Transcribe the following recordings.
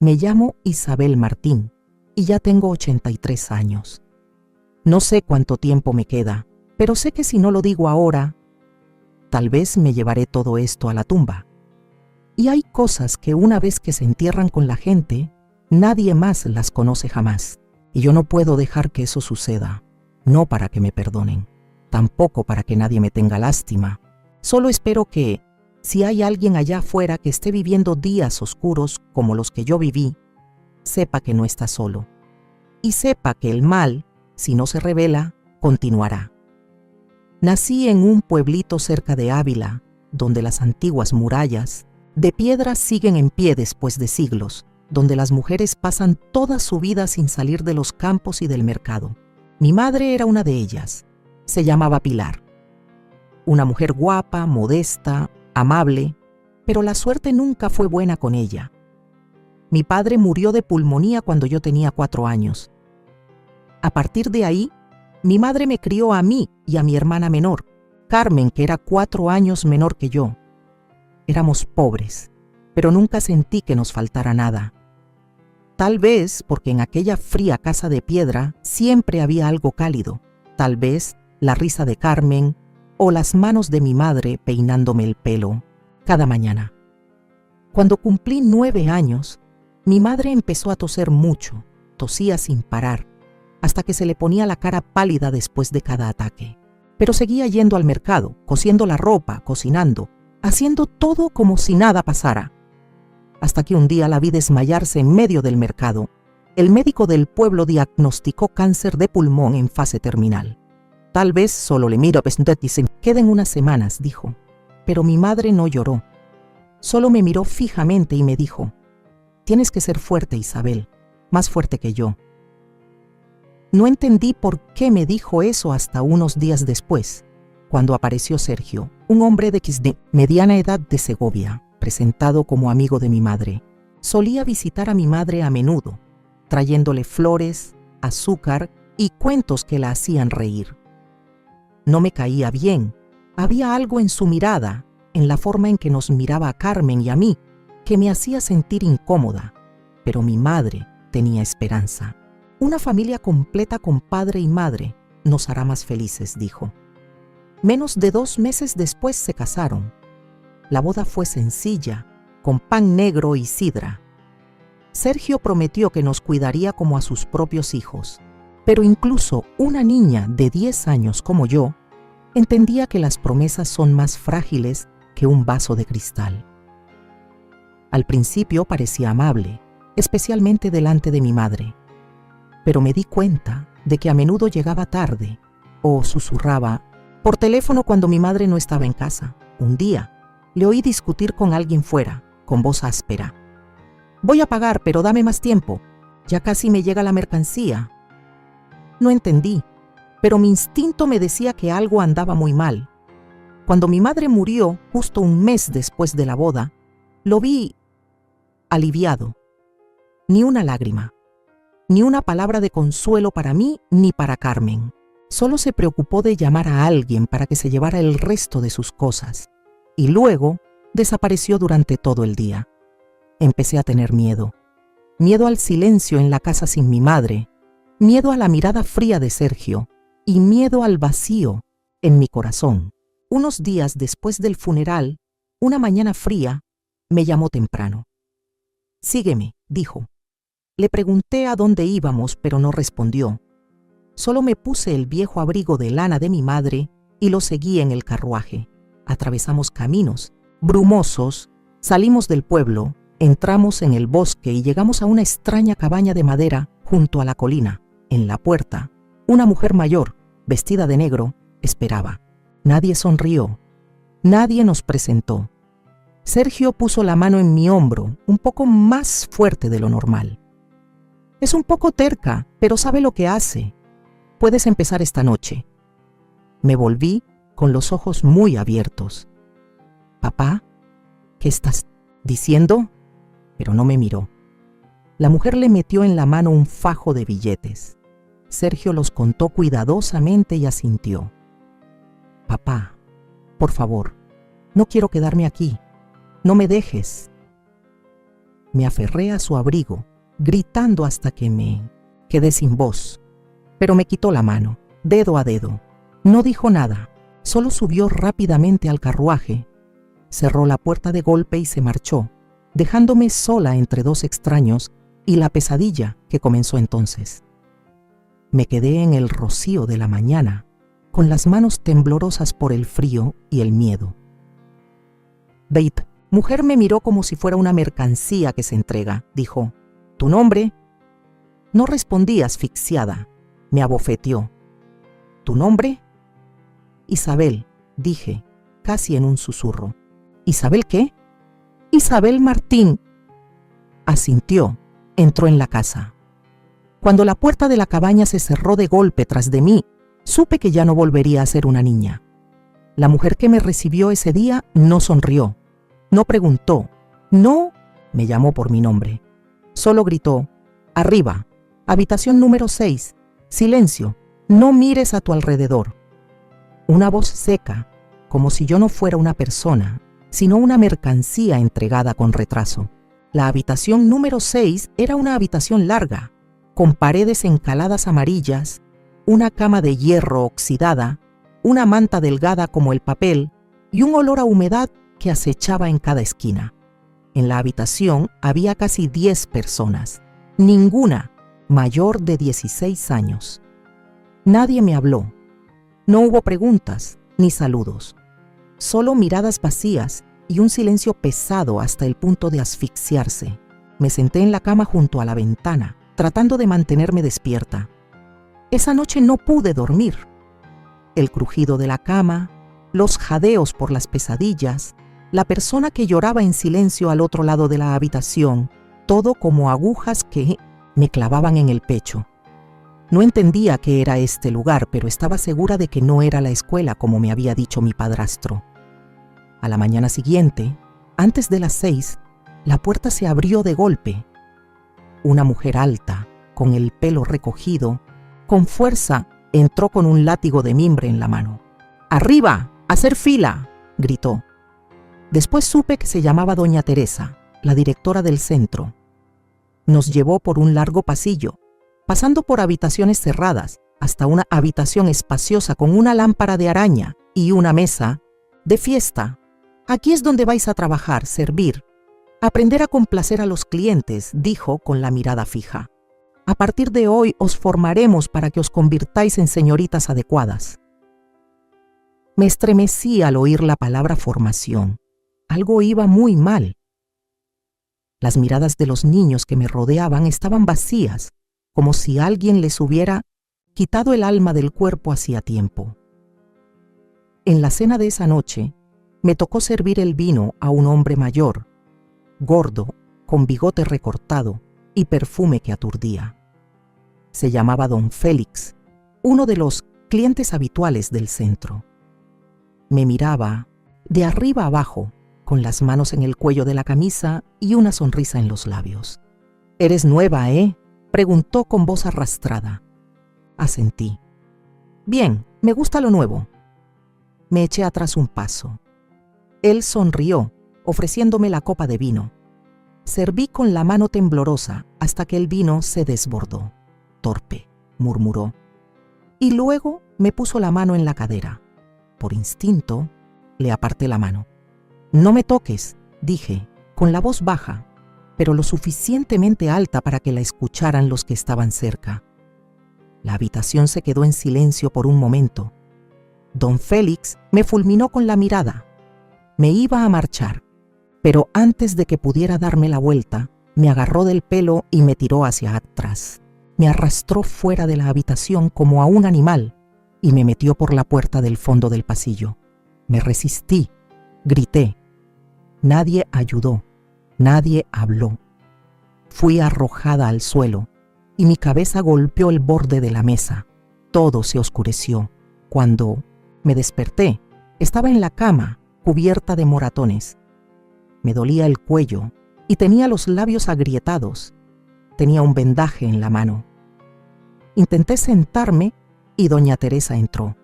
Me llamo Isabel Martín y ya tengo 83 años. No sé cuánto tiempo me queda, pero sé que si no lo digo ahora, tal vez me llevaré todo esto a la tumba. Y hay cosas que una vez que se entierran con la gente, nadie más las conoce jamás. Y yo no puedo dejar que eso suceda, no para que me perdonen, tampoco para que nadie me tenga lástima. Solo espero que, si hay alguien allá afuera que esté viviendo días oscuros como los que yo viví, sepa que no está solo. Y sepa que el mal, si no se revela, continuará. Nací en un pueblito cerca de Ávila, donde las antiguas murallas de piedra siguen en pie después de siglos, donde las mujeres pasan toda su vida sin salir de los campos y del mercado. Mi madre era una de ellas. Se llamaba Pilar. Una mujer guapa, modesta, amable, pero la suerte nunca fue buena con ella. Mi padre murió de pulmonía cuando yo tenía 4 años. A partir de ahí, mi madre me crió a mí y a mi hermana menor, Carmen, que era 4 años menor que yo. Éramos pobres, pero nunca sentí que nos faltara nada. Tal vez porque en aquella fría casa de piedra siempre había algo cálido. Tal vez la risa de Carmen o las manos de mi madre peinándome el pelo cada mañana. Cuando cumplí 9 años, mi madre empezó a toser mucho, tosía sin parar, hasta que se le ponía la cara pálida después de cada ataque. Pero seguía yendo al mercado, cosiendo la ropa, cocinando, haciendo todo como si nada pasara. Hasta que un día la vi desmayarse en medio del mercado. El médico del pueblo diagnosticó cáncer de pulmón en fase terminal. Tal vez solo le miro y se queden unas semanas, dijo. Pero mi madre no lloró. Solo me miró fijamente y me dijo: tienes que ser fuerte, Isabel, más fuerte que yo. No entendí por qué me dijo eso hasta unos días después, cuando apareció Sergio, un hombre de mediana edad de Segovia, presentado como amigo de mi madre. Solía visitar a mi madre a menudo, trayéndole flores, azúcar y cuentos que la hacían reír. No me caía bien. Había algo en su mirada, en la forma en que nos miraba a Carmen y a mí, que me hacía sentir incómoda. Pero mi madre tenía esperanza. Una familia completa con padre y madre nos hará más felices, dijo. Menos de 2 meses después se casaron. La boda fue sencilla, con pan negro y sidra. Sergio prometió que nos cuidaría como a sus propios hijos, pero incluso una niña de 10 años como yo entendía que las promesas son más frágiles que un vaso de cristal. Al principio parecía amable, especialmente delante de mi madre, pero me di cuenta de que a menudo llegaba tarde o susurraba por teléfono cuando mi madre no estaba en casa. Un día le oí discutir con alguien fuera, con voz áspera. Voy a pagar, pero dame más tiempo. Ya casi me llega la mercancía. No entendí, pero mi instinto me decía que algo andaba muy mal. Cuando mi madre murió, justo un mes después de la boda, lo vi aliviado. Ni una lágrima, ni una palabra de consuelo para mí ni para Carmen. Solo se preocupó de llamar a alguien para que se llevara el resto de sus cosas. Y luego desapareció durante todo el día. Empecé a tener miedo. Miedo al silencio en la casa sin mi madre, miedo a la mirada fría de Sergio y miedo al vacío en mi corazón. Unos días después del funeral, una mañana fría, me llamó temprano. Sígueme, dijo. Le pregunté a dónde íbamos, pero no respondió. Solo me puse el viejo abrigo de lana de mi madre y lo seguí en el carruaje. Atravesamos caminos brumosos, salimos del pueblo, entramos en el bosque y llegamos a una extraña cabaña de madera junto a la colina. En la puerta, una mujer mayor, vestida de negro, esperaba. Nadie sonrió. Nadie nos presentó. Sergio puso la mano en mi hombro, un poco más fuerte de lo normal. Es un poco terca, pero sabe lo que hace. Puedes empezar esta noche. Me volví con los ojos muy abiertos. Papá, ¿qué estás diciendo? Pero no me miró. La mujer le metió en la mano un fajo de billetes. Sergio los contó cuidadosamente y asintió. Papá, por favor, no quiero quedarme aquí. No me dejes. Me aferré a su abrigo, gritando hasta que me quedé sin voz. Pero me quitó la mano, dedo a dedo. No dijo nada, solo subió rápidamente al carruaje, cerró la puerta de golpe y se marchó, dejándome sola entre dos extraños y la pesadilla que comenzó entonces. Me quedé en el rocío de la mañana, con las manos temblorosas por el frío y el miedo. Babe, mujer me miró como si fuera una mercancía que se entrega. Dijo, ¿tu nombre? No respondí asfixiada. Me abofeteó. ¿Tu nombre? Isabel, dije, casi en un susurro. ¿Isabel qué? Isabel Martín. Asintió. Entró en la casa. Cuando la puerta de la cabaña se cerró de golpe tras de mí, supe que ya no volvería a ser una niña. La mujer que me recibió ese día no sonrió, no preguntó, no me llamó por mi nombre. Solo gritó, arriba, habitación número 6, silencio, no mires a tu alrededor. Una voz seca, como si yo no fuera una persona, sino una mercancía entregada con retraso. La habitación número 6 era una habitación larga, con paredes encaladas amarillas, una cama de hierro oxidada, una manta delgada como el papel y un olor a humedad que acechaba en cada esquina. En la habitación había casi 10 personas, ninguna mayor de 16 años. Nadie me habló. No hubo preguntas ni saludos, solo miradas vacías y un silencio pesado hasta el punto de asfixiarse. Me senté en la cama junto a la ventana, tratando de mantenerme despierta. Esa noche no pude dormir. El crujido de la cama, los jadeos por las pesadillas, la persona que lloraba en silencio al otro lado de la habitación, todo como agujas que me clavaban en el pecho. No entendía qué era este lugar, pero estaba segura de que no era la escuela como me había dicho mi padrastro. A la mañana siguiente, antes de las 6, la puerta se abrió de golpe. Una mujer alta, con el pelo recogido, con fuerza, entró con un látigo de mimbre en la mano. ¡Arriba! ¡A hacer fila!, gritó. Después supe que se llamaba doña Teresa, la directora del centro. Nos llevó por un largo pasillo, pasando por habitaciones cerradas, hasta una habitación espaciosa con una lámpara de araña y una mesa de fiesta. Aquí es donde vais a trabajar, servir, aprender a complacer a los clientes, dijo con la mirada fija. A partir de hoy os formaremos para que os convirtáis en señoritas adecuadas. Me estremecí al oír la palabra formación. Algo iba muy mal. Las miradas de los niños que me rodeaban estaban vacías, como si alguien les hubiera quitado el alma del cuerpo hacía tiempo. En la cena de esa noche, me tocó servir el vino a un hombre mayor, gordo, con bigote recortado y perfume que aturdía. Se llamaba Don Félix, uno de los clientes habituales del centro. Me miraba de arriba abajo, con las manos en el cuello de la camisa y una sonrisa en los labios. «¿Eres nueva, preguntó con voz arrastrada. Asentí. «Bien, me gusta lo nuevo». Me eché atrás un paso. Él sonrió, ofreciéndome la copa de vino. Serví con la mano temblorosa hasta que el vino se desbordó. «Torpe», murmuró. Y luego me puso la mano en la cadera. Por instinto, le aparté la mano. «No me toques», dije, con la voz baja, pero lo suficientemente alta para que la escucharan los que estaban cerca. La habitación se quedó en silencio por un momento. Don Félix me fulminó con la mirada. Me iba a marchar, pero antes de que pudiera darme la vuelta, me agarró del pelo y me tiró hacia atrás. Me arrastró fuera de la habitación como a un animal y me metió por la puerta del fondo del pasillo. Me resistí, grité. Nadie ayudó, nadie habló. Fui arrojada al suelo y mi cabeza golpeó el borde de la mesa. Todo se oscureció. Cuando me desperté, estaba en la cama, cubierta de moratones. Me dolía el cuello y tenía los labios agrietados. Tenía un vendaje en la mano. Intenté sentarme y doña Teresa entró.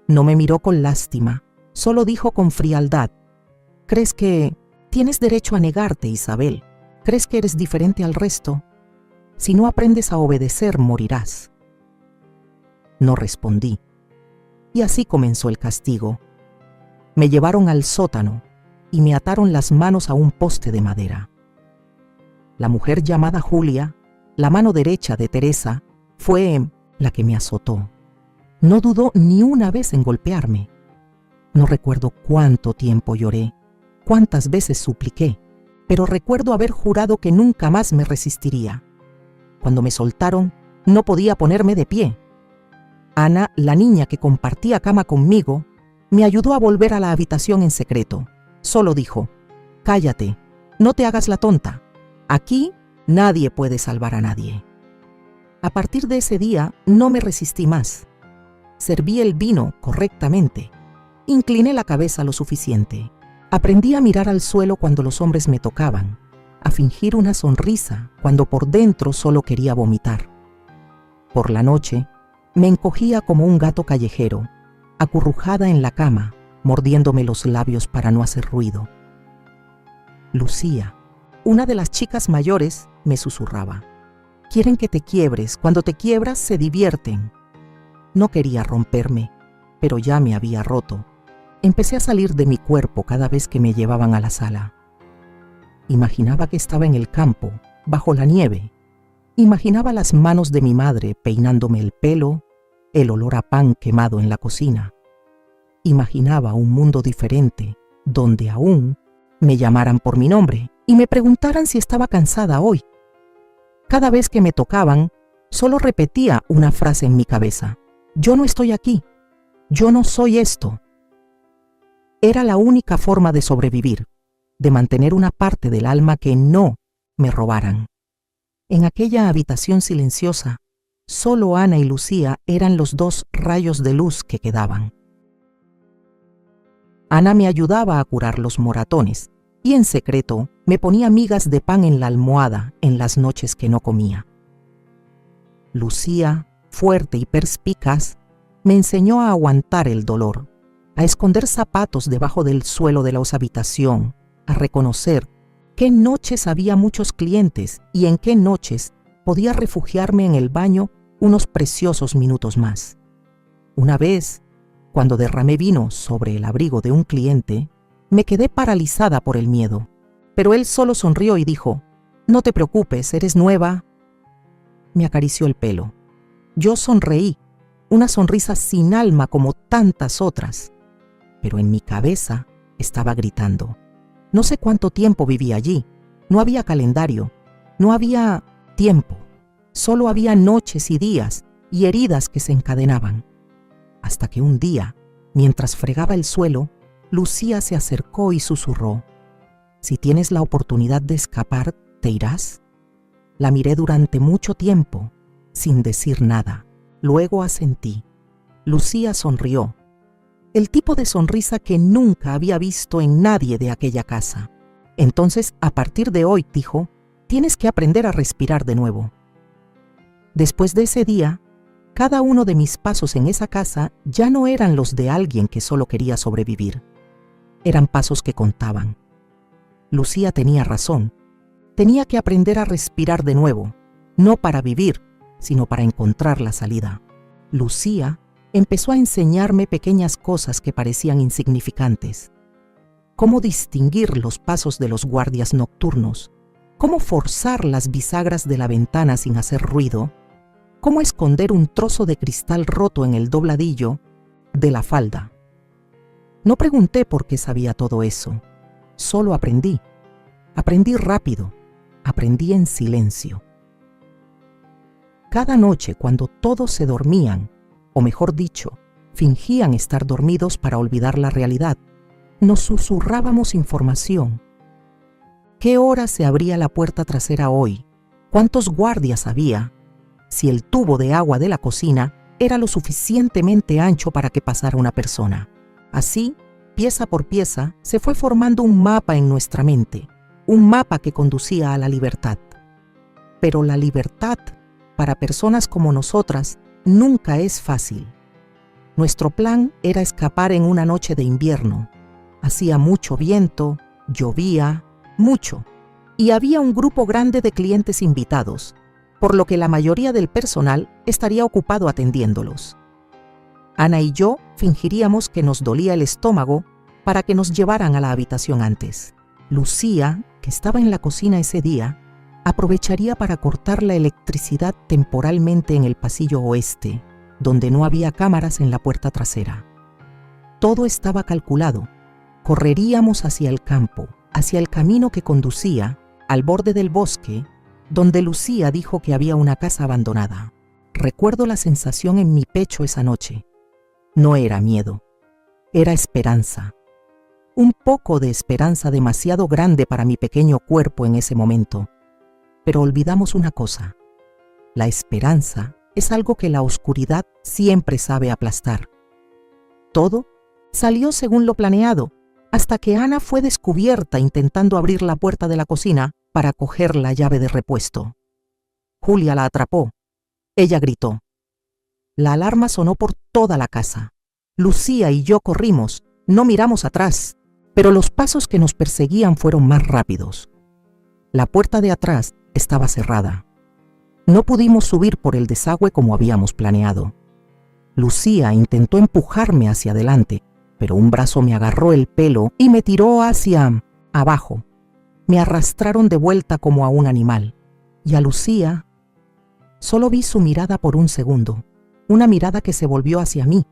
No me miró con lástima, solo dijo con frialdad: «¿Crees que tienes derecho a negarte, Isabel? ¿Crees que eres diferente al resto? Si no aprendes a obedecer, morirás. No respondí. Y así comenzó el castigo. Me llevaron al sótano y me ataron las manos a un poste de madera. La mujer llamada Julia, la mano derecha de Teresa, fue la que me azotó. No dudó ni una vez en golpearme. No recuerdo cuánto tiempo lloré, cuántas veces supliqué, pero recuerdo haber jurado que nunca más me resistiría. Cuando me soltaron, no podía ponerme de pie. Ana, la niña que compartía cama conmigo, me ayudó a volver a la habitación en secreto. Solo dijo: «Cállate, no te hagas la tonta. Aquí nadie puede salvar a nadie». A partir de ese día no me resistí más. Serví el vino correctamente. Incliné la cabeza lo suficiente. Aprendí a mirar al suelo cuando los hombres me tocaban, a fingir una sonrisa cuando por dentro solo quería vomitar. Por la noche, me encogía como un gato callejero, acurrujada en la cama, mordiéndome los labios para no hacer ruido. Lucía, una de las chicas mayores, me susurraba: «Quieren que te quiebres, cuando te quiebras se divierten». No quería romperme, pero ya me había roto. Empecé a salir de mi cuerpo cada vez que me llevaban a la sala. Imaginaba que estaba en el campo, bajo la nieve. Imaginaba las manos de mi madre peinándome el pelo, el olor a pan quemado en la cocina. Imaginaba un mundo diferente, donde aún me llamaran por mi nombre y me preguntaran si estaba cansada hoy. Cada vez que me tocaban, solo repetía una frase en mi cabeza: «Yo no estoy aquí, yo no soy esto». Era la única forma de sobrevivir, de mantener una parte del alma que no me robaran. En aquella habitación silenciosa, solo Ana y Lucía eran los dos rayos de luz que quedaban. Ana me ayudaba a curar los moratones y en secreto me ponía migas de pan en la almohada en las noches que no comía. Lucía, fuerte y perspicaz, me enseñó a aguantar el dolor, a esconder zapatos debajo del suelo de la habitación, a reconocer qué noches había muchos clientes y en qué noches podía refugiarme en el baño unos preciosos minutos más. Una vez, cuando derramé vino sobre el abrigo de un cliente, me quedé paralizada por el miedo, pero él solo sonrió y dijo: «No te preocupes, eres nueva». Me acarició el pelo. Yo sonreí, una sonrisa sin alma como tantas otras, pero en mi cabeza estaba gritando. No sé cuánto tiempo viví allí. No había calendario, no había tiempo. Solo había noches y días y heridas que se encadenaban. Hasta que un día, mientras fregaba el suelo, Lucía se acercó y susurró: «Si tienes la oportunidad de escapar, ¿te irás?». La miré durante mucho tiempo, sin decir nada. Luego asentí. Lucía sonrió. El tipo de sonrisa que nunca había visto en nadie de aquella casa. Entonces, a partir de hoy, dijo, tienes que aprender a respirar de nuevo. Después de ese día, cada uno de mis pasos en esa casa ya no eran los de alguien que solo quería sobrevivir. Eran pasos que contaban. Lucía tenía razón. Tenía que aprender a respirar de nuevo, no para vivir, sino para encontrar la salida. Lucía empezó a enseñarme pequeñas cosas que parecían insignificantes. Cómo distinguir los pasos de los guardias nocturnos, cómo forzar las bisagras de la ventana sin hacer ruido, cómo esconder un trozo de cristal roto en el dobladillo de la falda. No pregunté por qué sabía todo eso, solo aprendí. Aprendí rápido, aprendí en silencio. Cada noche, cuando todos se dormían, o mejor dicho, fingían estar dormidos para olvidar la realidad, nos susurrábamos información. ¿Qué hora se abría la puerta trasera hoy? ¿Cuántos guardias había? Si el tubo de agua de la cocina era lo suficientemente ancho para que pasara una persona. Así, pieza por pieza, se fue formando un mapa en nuestra mente, un mapa que conducía a la libertad. Pero la libertad, para personas como nosotras, nunca es fácil. Nuestro plan era escapar en una noche de invierno. Hacía mucho viento, llovía, mucho. y había un grupo grande de clientes invitados, por lo que la mayoría del personal estaría ocupado atendiéndolos. Ana y yo fingiríamos que nos dolía el estómago para que nos llevaran a la habitación antes. Lucía, que estaba en la cocina ese día, aprovecharía para cortar la electricidad temporalmente en el pasillo oeste, donde no había cámaras en la puerta trasera. Todo estaba calculado. Correríamos hacia el campo, hacia el camino que conducía al borde del bosque, donde Lucía dijo que había una casa abandonada. Recuerdo la sensación en mi pecho esa noche. No era miedo, era esperanza. Un poco de esperanza demasiado grande para mi pequeño cuerpo en ese momento. Pero olvidamos una cosa. La esperanza es algo que la oscuridad siempre sabe aplastar. Todo salió según lo planeado, hasta que Ana fue descubierta intentando abrir la puerta de la cocina para coger la llave de repuesto. Julia la atrapó. Ella gritó. La alarma sonó por toda la casa. Lucía y yo corrimos, no miramos atrás, pero los pasos que nos perseguían fueron más rápidos. La puerta de atrás estaba cerrada. No pudimos subir por el desagüe como habíamos planeado. Lucía intentó empujarme hacia adelante, pero un brazo me agarró el pelo y me tiró hacia abajo. Me arrastraron de vuelta como a un animal. Y a Lucía solo vi su mirada por un segundo, una mirada que se volvió hacia mí,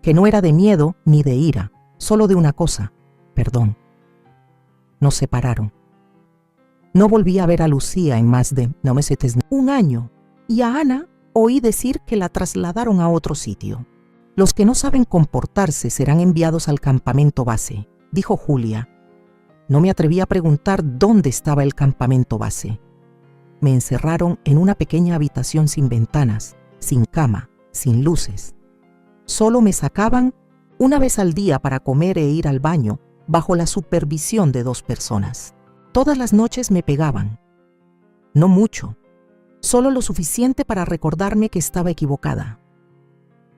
que no era de miedo ni de ira, solo de una cosa, perdón. Nos separaron. No volví a ver a Lucía en más de un año, y a Ana oí decir que la trasladaron a otro sitio. Los que no saben comportarse serán enviados al campamento base, dijo Julia. No me atreví a preguntar dónde estaba el campamento base. Me encerraron en una pequeña habitación sin ventanas, sin cama, sin luces. Solo me sacaban una vez al día para comer e ir al baño, bajo la supervisión de 2 personas. Todas las noches me pegaban. No mucho, solo lo suficiente para recordarme que estaba equivocada.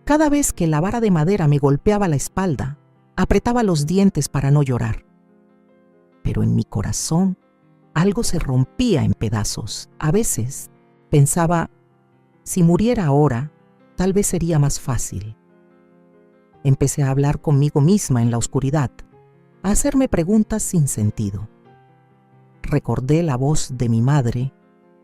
Cada vez que la vara de madera me golpeaba la espalda, apretaba los dientes para no llorar. Pero en mi corazón algo se rompía en pedazos. A veces pensaba, si muriera ahora, tal vez sería más fácil. Empecé a hablar conmigo misma en la oscuridad, a hacerme preguntas sin sentido. Recordé la voz de mi madre,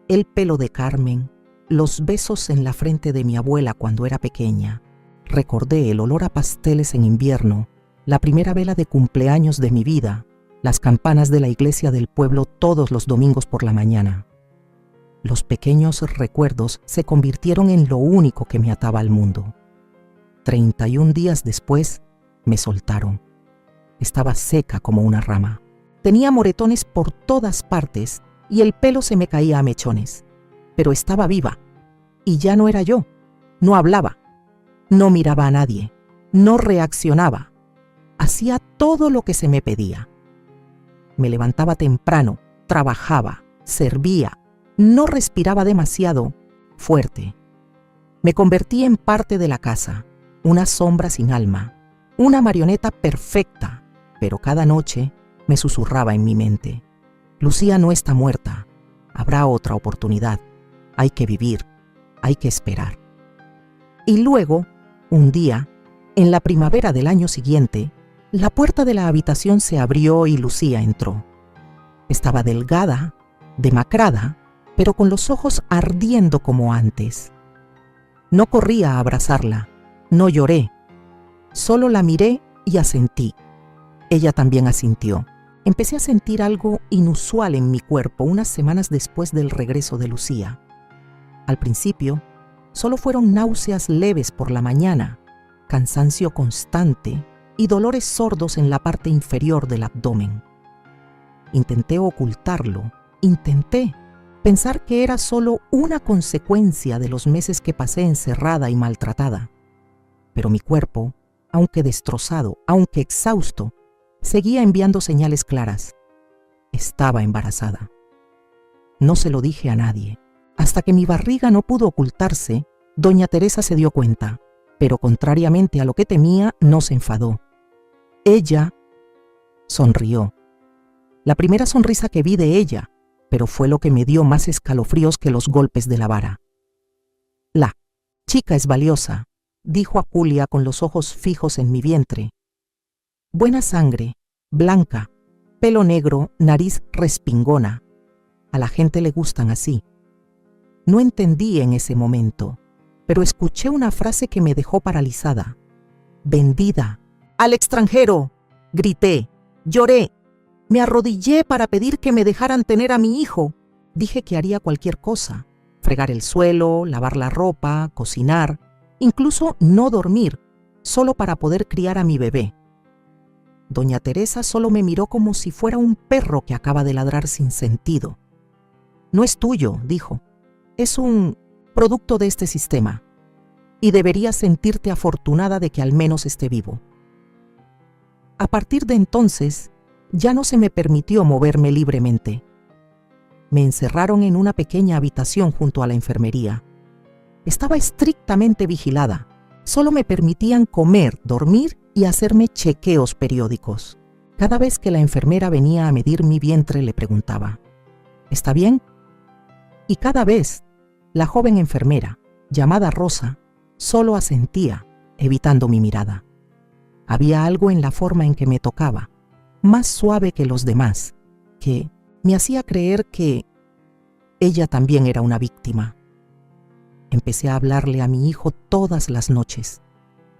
el pelo de Carmen, los besos en la frente de mi abuela cuando era pequeña. Recordé el olor a pasteles en invierno, la primera vela de cumpleaños de mi vida, las campanas de la iglesia del pueblo todos los domingos por la mañana. Los pequeños recuerdos se convirtieron en lo único que me ataba al mundo. 31 días después, me soltaron. Estaba seca como una rama. Tenía moretones por todas partes y el pelo se me caía a mechones. Pero estaba viva. Y ya no era yo. No hablaba. No miraba a nadie. No reaccionaba. Hacía todo lo que se me pedía. Me levantaba temprano, trabajaba, servía, no respiraba demasiado fuerte. Me convertí en parte de la casa, una sombra sin alma, una marioneta perfecta, pero cada noche me susurraba en mi mente: Lucía no está muerta, habrá otra oportunidad, hay que vivir, hay que esperar. Y luego, un día, en la primavera del año siguiente, la puerta de la habitación se abrió y Lucía entró. Estaba delgada, demacrada, pero con los ojos ardiendo como antes. No corrí a abrazarla, no lloré, solo la miré y asentí. Ella también asintió. Empecé a sentir algo inusual en mi cuerpo unas semanas después del regreso de Lucía. Al principio, solo fueron náuseas leves por la mañana, cansancio constante y dolores sordos en la parte inferior del abdomen. Intenté ocultarlo, intenté pensar que era solo una consecuencia de los meses que pasé encerrada y maltratada. Pero mi cuerpo, aunque destrozado, aunque exhausto, seguía enviando señales claras. Estaba embarazada. No se lo dije a nadie. Hasta que mi barriga no pudo ocultarse, doña Teresa se dio cuenta, pero contrariamente a lo que temía, no se enfadó. Ella sonrió. La primera sonrisa que vi de ella, pero fue lo que me dio más escalofríos que los golpes de la vara. La chica es valiosa, dijo a Julia con los ojos fijos en mi vientre. Buena sangre, blanca, pelo negro, nariz respingona. A la gente le gustan así. No entendí en ese momento, pero escuché una frase que me dejó paralizada. Vendida. ¡Al extranjero! Grité, lloré. Me arrodillé para pedir que me dejaran tener a mi hijo. Dije que haría cualquier cosa. Fregar el suelo, lavar la ropa, cocinar, incluso no dormir, solo para poder criar a mi bebé. Doña Teresa solo me miró como si fuera un perro que acaba de ladrar sin sentido. No es tuyo, dijo. Es un producto de este sistema. Y deberías sentirte afortunada de que al menos esté vivo. A partir de entonces, ya no se me permitió moverme libremente. Me encerraron en una pequeña habitación junto a la enfermería. Estaba estrictamente vigilada. Solo me permitían comer, dormir y hacerme chequeos periódicos. Cada vez que la enfermera venía a medir mi vientre le preguntaba, ¿está bien? Y cada vez, la joven enfermera, llamada Rosa, solo asentía, evitando mi mirada. Había algo en la forma en que me tocaba, más suave que los demás, que me hacía creer que ella también era una víctima. Empecé a hablarle a mi hijo todas las noches.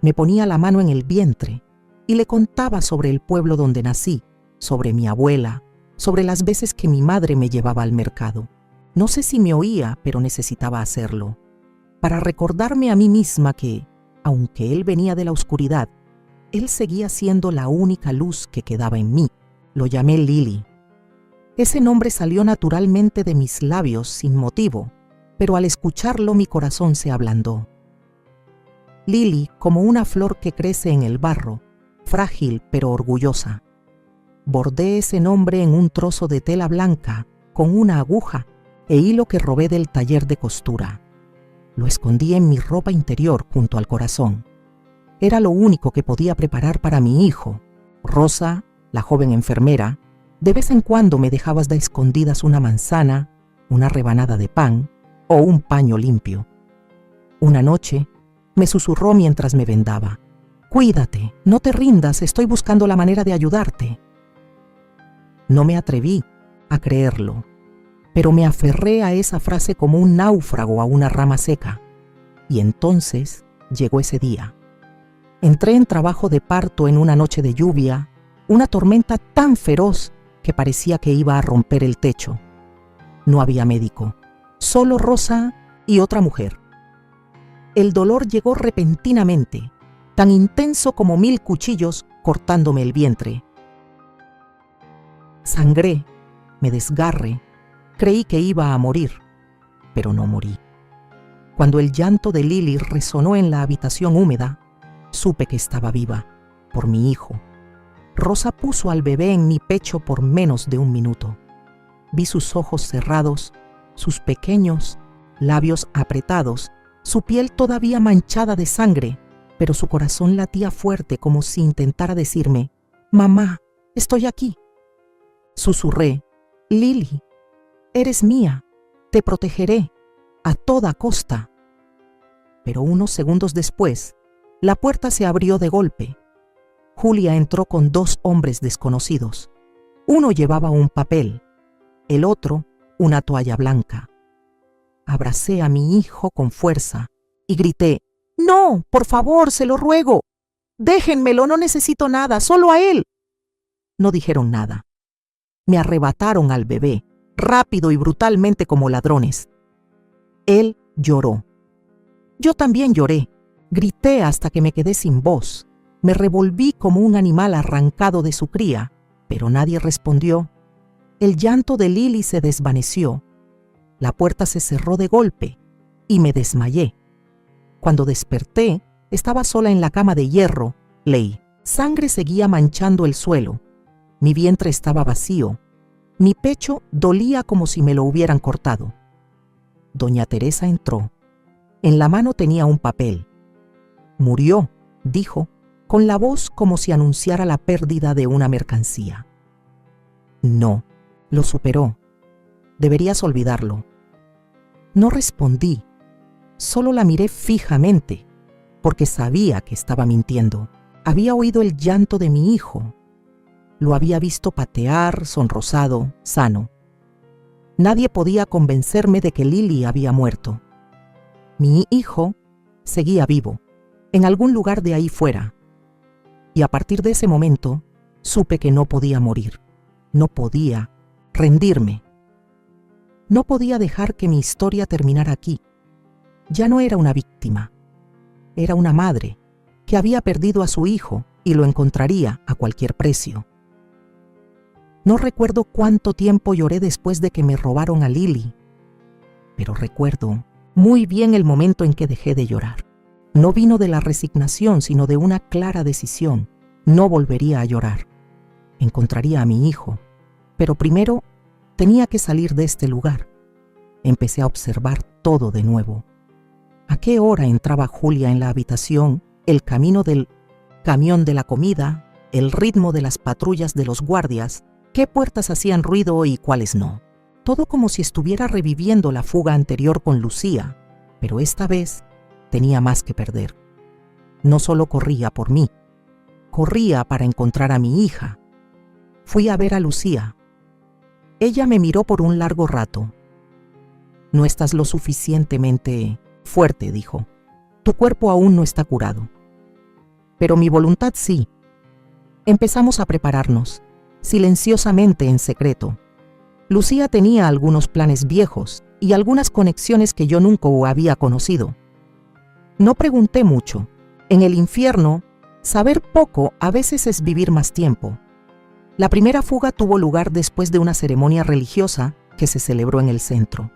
Me ponía la mano en el vientre y le contaba sobre el pueblo donde nací, sobre mi abuela, sobre las veces que mi madre me llevaba al mercado. No sé si me oía, pero necesitaba hacerlo, para recordarme a mí misma que, aunque él venía de la oscuridad, él seguía siendo la única luz que quedaba en mí. Lo llamé Lily. Ese nombre salió naturalmente de mis labios sin motivo, pero al escucharlo mi corazón se ablandó. Lily, como una flor que crece en el barro, frágil pero orgullosa. Bordé ese nombre en un trozo de tela blanca, con una aguja e hilo que robé del taller de costura. Lo escondí en mi ropa interior junto al corazón. Era lo único que podía preparar para mi hijo. Rosa, la joven enfermera, de vez en cuando me dejabas de escondidas una manzana, una rebanada de pan o un paño limpio. Una noche, me susurró mientras me vendaba. «Cuídate, no te rindas, estoy buscando la manera de ayudarte». No me atreví a creerlo, pero me aferré a esa frase como un náufrago a una rama seca. Y entonces llegó ese día. Entré en trabajo de parto en una noche de lluvia, una tormenta tan feroz que parecía que iba a romper el techo. No había médico, solo Rosa y otra mujer. El dolor llegó repentinamente, tan intenso como 1000 cuchillos cortándome el vientre. Sangré, me desgarré, creí que iba a morir, pero no morí. Cuando el llanto de Lily resonó en la habitación húmeda, supe que estaba viva, por mi hijo. Rosa puso al bebé en mi pecho por menos de 1 minuto. Vi sus ojos cerrados, sus pequeños labios apretados, su piel todavía manchada de sangre, pero su corazón latía fuerte como si intentara decirme, «Mamá, estoy aquí». Susurré, «Lily, eres mía, te protegeré, a toda costa». Pero unos segundos después, la puerta se abrió de golpe. Julia entró con 2 hombres desconocidos. Uno llevaba un papel, el otro una toalla blanca. Abracé a mi hijo con fuerza y grité, «No, por favor, se lo ruego. Déjenmelo, no necesito nada, solo a él». No dijeron nada. Me arrebataron al bebé, rápido y brutalmente como ladrones. Él lloró. Yo también lloré. Grité hasta que me quedé sin voz. Me revolví como un animal arrancado de su cría, pero nadie respondió. El llanto de Lily se desvaneció. La puerta se cerró de golpe y me desmayé. Cuando desperté, estaba sola en la cama de hierro. Leí. Sangre seguía manchando el suelo. Mi vientre estaba vacío. Mi pecho dolía como si me lo hubieran cortado. Doña Teresa entró. En la mano tenía un papel. «Murió», dijo, con la voz como si anunciara la pérdida de una mercancía. No, lo superó. Deberías olvidarlo. No respondí, solo la miré fijamente, porque sabía que estaba mintiendo. Había oído el llanto de mi hijo. Lo había visto patear, sonrosado, sano. Nadie podía convencerme de que Lily había muerto. Mi hijo seguía vivo, en algún lugar de ahí fuera. Y a partir de ese momento, supe que no podía morir. No podía rendirme. No podía dejar que mi historia terminara aquí. Ya no era una víctima. Era una madre que había perdido a su hijo y lo encontraría a cualquier precio. No recuerdo cuánto tiempo lloré después de que me robaron a Lily, pero recuerdo muy bien el momento en que dejé de llorar. No vino de la resignación, sino de una clara decisión. No volvería a llorar. Encontraría a mi hijo, pero primero tenía que salir de este lugar. Empecé a observar todo de nuevo. ¿A qué hora entraba Julia en la habitación? El camino del camión de la comida, el ritmo de las patrullas de los guardias, qué puertas hacían ruido y cuáles no. Todo como si estuviera reviviendo la fuga anterior con Lucía, pero esta vez tenía más que perder. No solo corría por mí, corría para encontrar a mi hija. Fui a ver a Lucía. Ella me miró por un largo rato. No estás lo suficientemente fuerte, dijo. Tu cuerpo aún no está curado. Pero mi voluntad sí. Empezamos a prepararnos, silenciosamente en secreto. Lucía tenía algunos planes viejos y algunas conexiones que yo nunca había conocido. No pregunté mucho. En el infierno, saber poco a veces es vivir más tiempo. La primera fuga tuvo lugar después de una ceremonia religiosa que se celebró en el centro.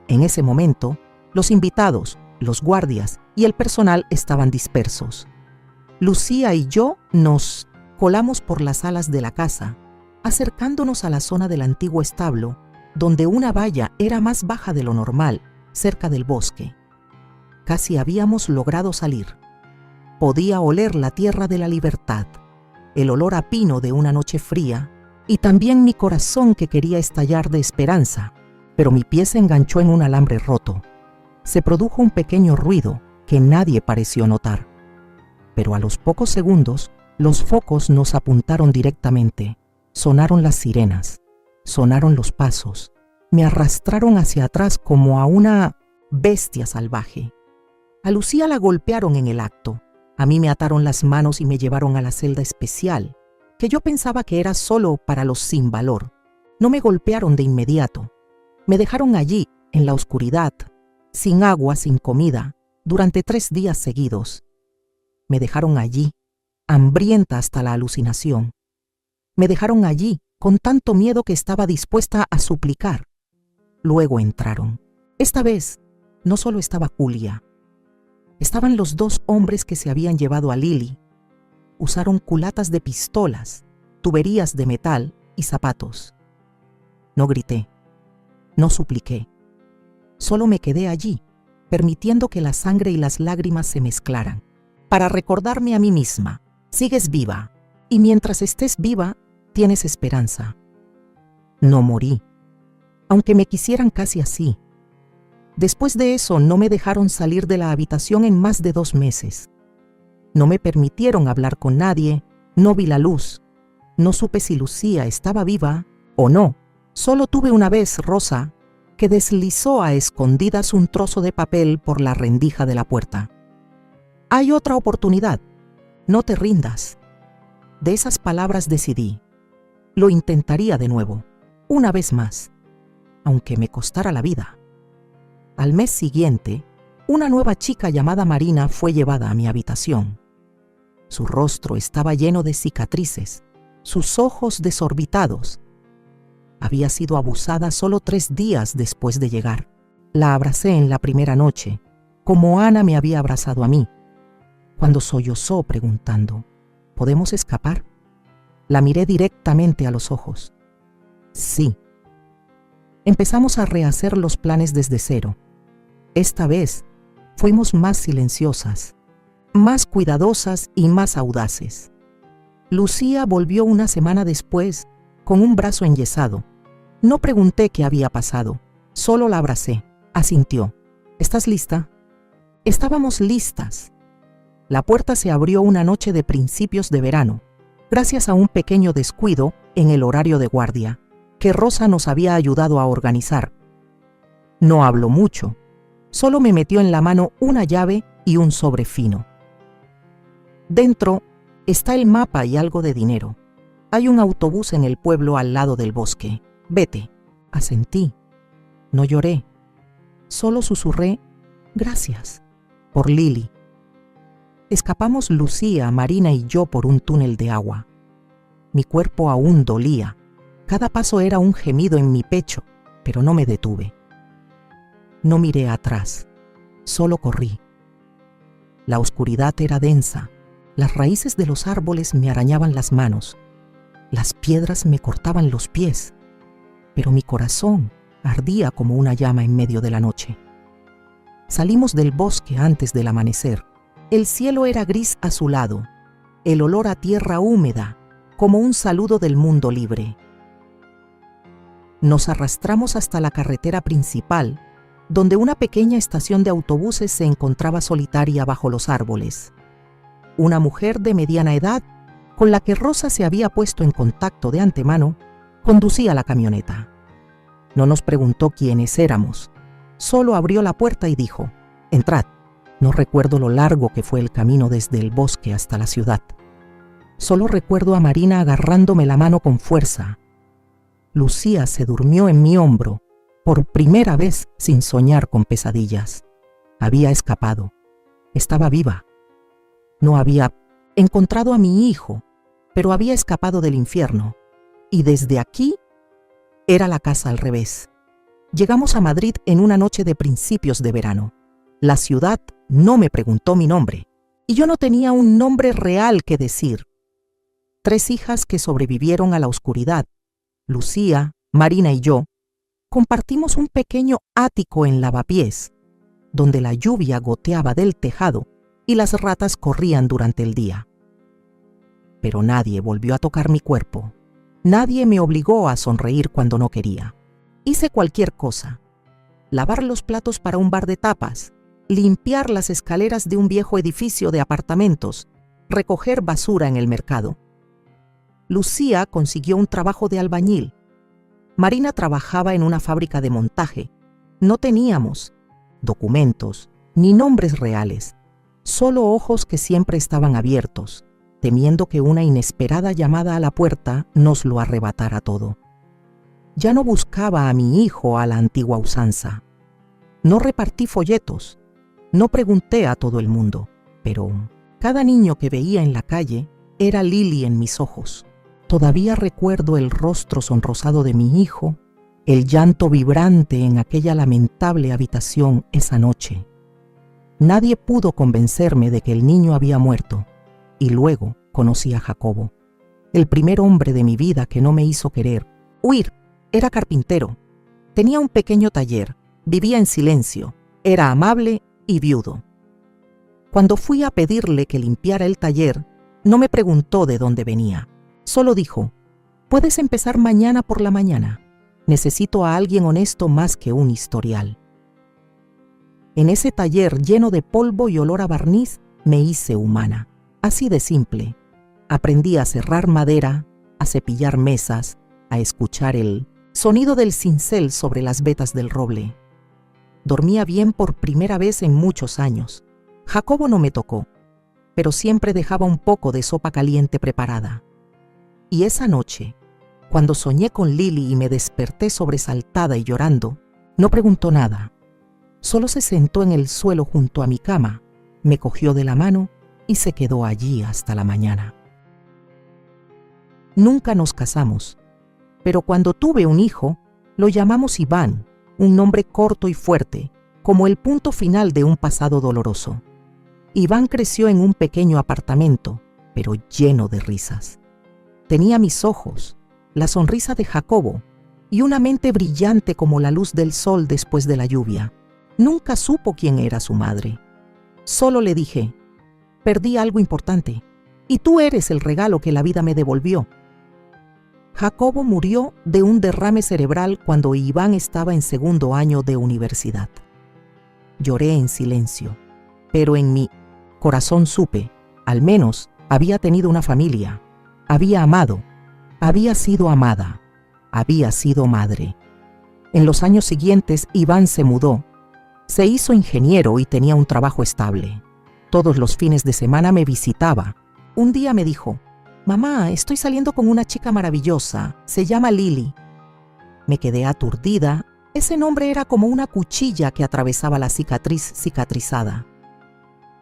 En ese momento, los invitados, los guardias y el personal estaban dispersos. Lucía y yo nos colamos por las alas de la casa, acercándonos a la zona del antiguo establo, donde una valla era más baja de lo normal, cerca del bosque. Casi habíamos logrado salir. Podía oler la tierra de la libertad, el olor a pino de una noche fría, y también mi corazón que quería estallar de esperanza, pero mi pie se enganchó en un alambre roto. Se produjo un pequeño ruido que nadie pareció notar. Pero a los pocos segundos, los focos nos apuntaron directamente. Sonaron las sirenas, sonaron los pasos, me arrastraron hacia atrás como a una bestia salvaje. A Lucía la golpearon en el acto. A mí me ataron las manos y me llevaron a la celda especial, que yo pensaba que era solo para los sin valor. No me golpearon de inmediato. Me dejaron allí, en la oscuridad, sin agua, sin comida, durante 3 días seguidos. Me dejaron allí, hambrienta hasta la alucinación. Me dejaron allí, con tanto miedo que estaba dispuesta a suplicar. Luego entraron. Esta vez, no solo estaba Julia. Estaban los 2 hombres que se habían llevado a Lily. Usaron culatas de pistolas, tuberías de metal y zapatos. No grité, no supliqué. Solo me quedé allí, permitiendo que la sangre y las lágrimas se mezclaran, para recordarme a mí misma, sigues viva, y mientras estés viva, tienes esperanza. No morí, aunque me quisieran casi así. Después de eso no me dejaron salir de la habitación en más de 2 meses. No me permitieron hablar con nadie, no vi la luz. No supe si Lucía estaba viva o no. Solo tuve una vez Rosa, que deslizó a escondidas un trozo de papel por la rendija de la puerta. Hay otra oportunidad. No te rindas. De esas palabras decidí. Lo intentaría de nuevo, una vez más, aunque me costara la vida. Al mes siguiente, una nueva chica llamada Marina fue llevada a mi habitación. Su rostro estaba lleno de cicatrices, sus ojos desorbitados. Había sido abusada solo 3 días después de llegar. La abracé en la primera noche, como Ana me había abrazado a mí, cuando sollozó preguntando, ¿podemos escapar? La miré directamente a los ojos. Sí. Empezamos a rehacer los planes desde cero. Esta vez fuimos más silenciosas, más cuidadosas y más audaces. Lucía volvió una semana después con un brazo enyesado. No pregunté qué había pasado, solo la abracé. Asintió. ¿Estás lista? Estábamos listas. La puerta se abrió una noche de principios de verano, gracias a un pequeño descuido en el horario de guardia, que Rosa nos había ayudado a organizar. No habló mucho, solo me metió en la mano una llave y un sobre fino. Dentro está el mapa y algo de dinero. Hay un autobús en el pueblo al lado del bosque. Vete. Asentí. No lloré. Solo susurré, gracias, por Lili. Escapamos Lucía, Marina y yo por un túnel de agua. Mi cuerpo aún dolía. Cada paso era un gemido en mi pecho, pero no me detuve. No miré atrás, solo corrí. La oscuridad era densa. Las raíces de los árboles me arañaban las manos. Las piedras me cortaban los pies, pero mi corazón ardía como una llama en medio de la noche. Salimos del bosque antes del amanecer. El cielo era gris azulado, el olor a tierra húmeda, como un saludo del mundo libre. Nos arrastramos hasta la carretera principal, donde una pequeña estación de autobuses se encontraba solitaria bajo los árboles. Una mujer de mediana edad, con la que Rosa se había puesto en contacto de antemano, conducía la camioneta. No nos preguntó quiénes éramos, solo abrió la puerta y dijo, «Entrad». No recuerdo lo largo que fue el camino desde el bosque hasta la ciudad. Solo recuerdo a Marina agarrándome la mano con fuerza. Lucía se durmió en mi hombro, por primera vez sin soñar con pesadillas. Había escapado. Estaba viva. No había encontrado a mi hijo, pero había escapado del infierno. Y desde aquí era la casa al revés. Llegamos a Madrid en una noche de principios de verano. La ciudad no me preguntó mi nombre, y yo no tenía un nombre real que decir. 3 hijas que sobrevivieron a la oscuridad, Lucía, Marina y yo, compartimos un pequeño ático en lavapiés, donde la lluvia goteaba del tejado y las ratas corrían durante el día. Pero nadie volvió a tocar mi cuerpo. Nadie me obligó a sonreír cuando no quería. Hice cualquier cosa. Lavar los platos para un bar de tapas, limpiar las escaleras de un viejo edificio de apartamentos, recoger basura en el mercado. Lucía consiguió un trabajo de albañil. Marina trabajaba en una fábrica de montaje. No teníamos documentos ni nombres reales, solo ojos que siempre estaban abiertos, temiendo que una inesperada llamada a la puerta nos lo arrebatara todo. Ya no buscaba a mi hijo a la antigua usanza. No repartí folletos. No pregunté a todo el mundo, pero cada niño que veía en la calle era Lili en mis ojos. Todavía recuerdo el rostro sonrosado de mi hijo, el llanto vibrante en aquella lamentable habitación esa noche. Nadie pudo convencerme de que el niño había muerto, y luego conocí a Jacobo, el primer hombre de mi vida que no me hizo querer huir. Era carpintero, tenía un pequeño taller, vivía en silencio, era amable y viudo. Cuando fui a pedirle que limpiara el taller, no me preguntó de dónde venía. Solo dijo, «Puedes empezar mañana por la mañana. Necesito a alguien honesto más que un historial». En ese taller lleno de polvo y olor a barniz, me hice humana. Así de simple. Aprendí a serrar madera, a cepillar mesas, a escuchar el sonido del cincel sobre las vetas del roble. Dormía bien por primera vez en muchos años. Jacobo no me tocó, pero siempre dejaba un poco de sopa caliente preparada. Y esa noche, cuando soñé con Lili y me desperté sobresaltada y llorando, no preguntó nada. Solo se sentó en el suelo junto a mi cama, me cogió de la mano y se quedó allí hasta la mañana. Nunca nos casamos, pero cuando tuve un hijo, lo llamamos Iván, un nombre corto y fuerte, como el punto final de un pasado doloroso. Iván creció en un pequeño apartamento, pero lleno de risas. Tenía mis ojos, la sonrisa de Jacobo y una mente brillante como la luz del sol después de la lluvia. Nunca supo quién era su madre. Solo le dije, «Perdí algo importante, y tú eres el regalo que la vida me devolvió». Jacobo murió de un derrame cerebral cuando Iván estaba en segundo año de universidad. Lloré en silencio, pero en mi corazón supe, al menos había tenido una familia, había amado, había sido amada, había sido madre. En los años siguientes, Iván se mudó, se hizo ingeniero y tenía un trabajo estable. Todos los fines de semana me visitaba. Un día me dijo: «Mamá, estoy saliendo con una chica maravillosa, se llama Lili». Me quedé aturdida. Ese nombre era como una cuchilla que atravesaba la cicatriz cicatrizada.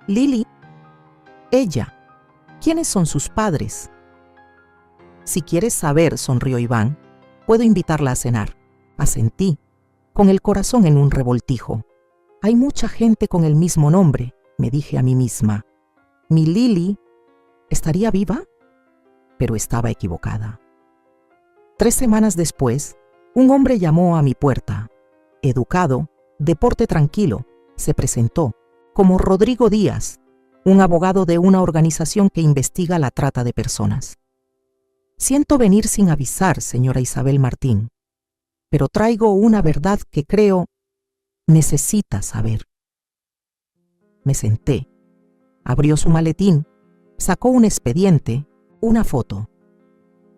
Lili, ella. ¿Quiénes son sus padres? Si quieres saber, sonrió Iván, puedo invitarla a cenar. Asentí, con el corazón en un revoltijo. Hay mucha gente con el mismo nombre, me dije a mí misma. ¿Mi Lili estaría viva? Pero estaba equivocada. 3 semanas después, un hombre llamó a mi puerta. Educado, de porte tranquilo, se presentó como Rodrigo Díaz, un abogado de una organización que investiga la trata de personas. Siento venir sin avisar, señora Isabel Martín, pero traigo una verdad que creo necesita saber. Me senté, abrió su maletín, sacó un expediente, una foto.